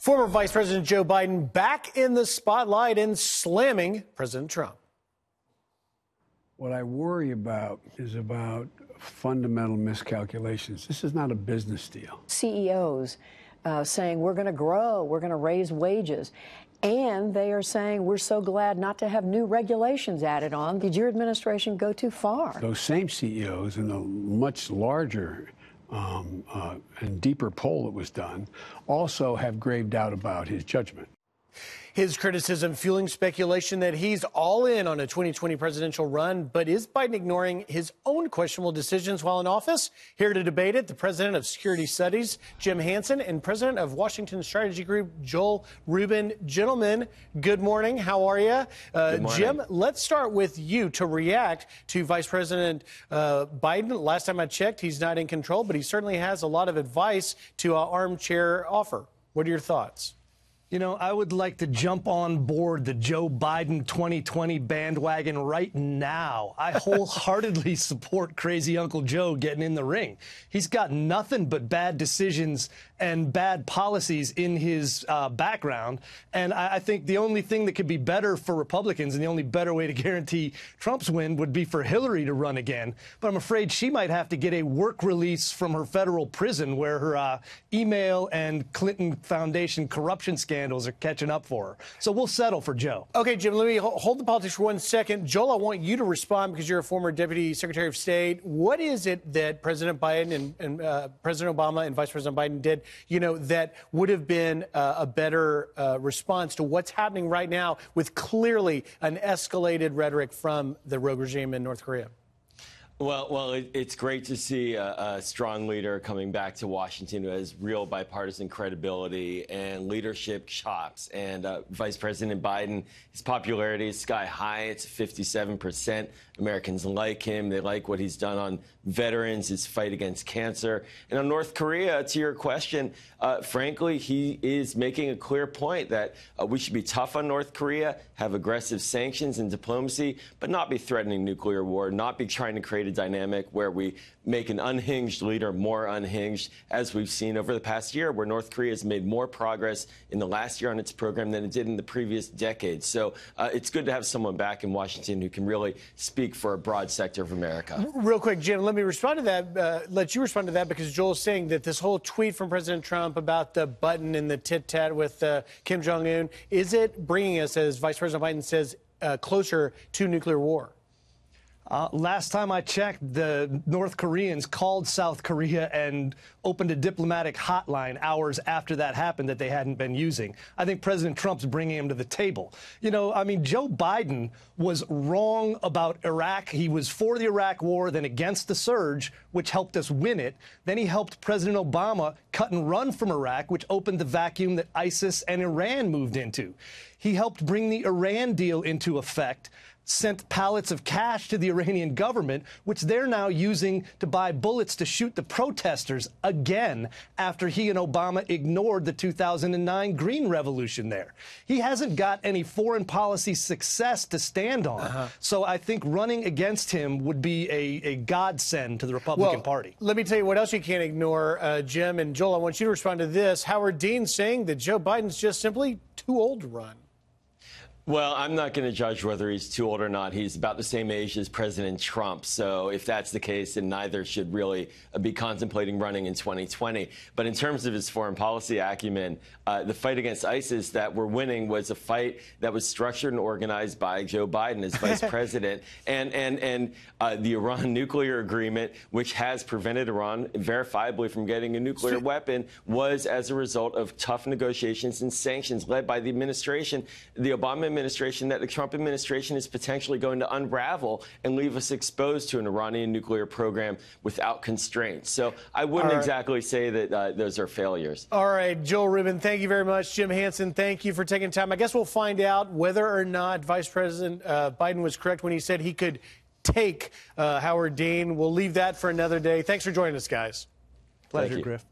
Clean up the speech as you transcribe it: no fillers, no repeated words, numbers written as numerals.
Former Vice President Joe Biden back in the spotlight and slamming President Trump. What I worry about is about fundamental miscalculations. This is not a business deal. CEOs saying we're going to grow, we're going to raise wages. And they are saying we're so glad not to have new regulations added on. Did your administration go too far? Those same CEOs in a much larger and deeper poll that was done also have grave doubt about his judgment. His criticism fueling speculation that he's all in on a 2020 presidential run. But is Biden ignoring his own questionable decisions while in office? Here to debate it, the president of Security Studies, Jim Hansen, and president of Washington Strategy Group, Joel Rubin. Gentlemen, good morning. How are you? Jim, let's start with you to react to Vice President Biden. Last time I checked, he's not in control, but he certainly has a lot of advice to armchair offer. What are your thoughts? You know, I would like to jump on board the Joe Biden 2020 bandwagon right now. I wholeheartedly support crazy Uncle Joe getting in the ring. He's got nothing but bad decisions and bad policies in his background. And I think the only thing that could be better for Republicans and the only better way to guarantee Trump's win would be for Hillary to run again. But I'm afraid she might have to get a work release from her federal prison where her email and Clinton Foundation corruption scandals are catching up for her. So we'll settle for Joe. Okay, Jim, let me hold the politics for 1 second. Joel, I want you to respond because you're a former Deputy Secretary of State. What is it that President Biden and President Obama and Vice President Biden did, you know, that would have been a better response to what's happening right now with clearly an escalated rhetoric from the rogue regime in North Korea? Well, it's great to see a strong leader coming back to Washington who has real bipartisan credibility and leadership chops. And Vice President Biden, his popularity is sky high. It's 57%. Americans like him. They like what he's done on veterans, his fight against cancer. And on North Korea, to your question, frankly, he is making a clear point that we should be tough on North Korea, have aggressive sanctions and diplomacy, but not be threatening nuclear war, not be trying to create a dynamic where we make an unhinged leader more unhinged, as we've seen over the past year, where North Korea has made more progress in the last year on its program than it did in the previous decade. So it's good to have someone back in Washington who can really speak for a broad sector of America. Real quick, Jim, let me respond to that. Let you respond to that because Joel's saying that this whole tweet from President Trump about the button and the tit-tat with Kim Jong-un, is it bringing us, as Vice President Biden says, closer to nuclear war? Last time I checked, the North Koreans called South Korea and opened a diplomatic hotline hours after that happened that they hadn't been using. I think President Trump's bringing him to the table. You know, I mean, Joe Biden was wrong about Iraq. He was for the Iraq war, then against the surge, which helped us win it. Then he helped President Obama cut and run from Iraq, which opened the vacuum that ISIS and Iran moved into. He helped bring the Iran deal into effect, sent pallets of cash to the Iranian government, which they're now using to buy bullets to shoot the protesters again after he and Obama ignored the 2009 Green Revolution there. He hasn't got any foreign policy success to stand on. So I think running against him would be a godsend to the Republican Party. Let me tell you what else you can't ignore, Jim. And Joel, I want you to respond to this. Howard Dean saying that Joe Biden's just simply too old to run. Well, I'm not going to judge whether he's too old or not. He's about the same age as President Trump. So if that's the case, then neither should really be contemplating running in 2020. But in terms of his foreign policy acumen, the fight against ISIS that we're winning was a fight that was structured and organized by Joe Biden as vice president. And the Iran nuclear agreement, which has prevented Iran verifiably from getting a nuclear weapon, was as a result of tough negotiations and sanctions led by the administration, the Obama administration, that the Trump administration is potentially going to unravel and leave us exposed to an Iranian nuclear program without constraints. So I wouldn't exactly say that those are failures. All right, Joel Rubin, thank you very much. Jim Hansen, thank you for taking time. I guess we'll find out whether or not Vice President Biden was correct when he said he could take Howard Dean. We'll leave that for another day. Thanks for joining us, guys. Pleasure, Griff.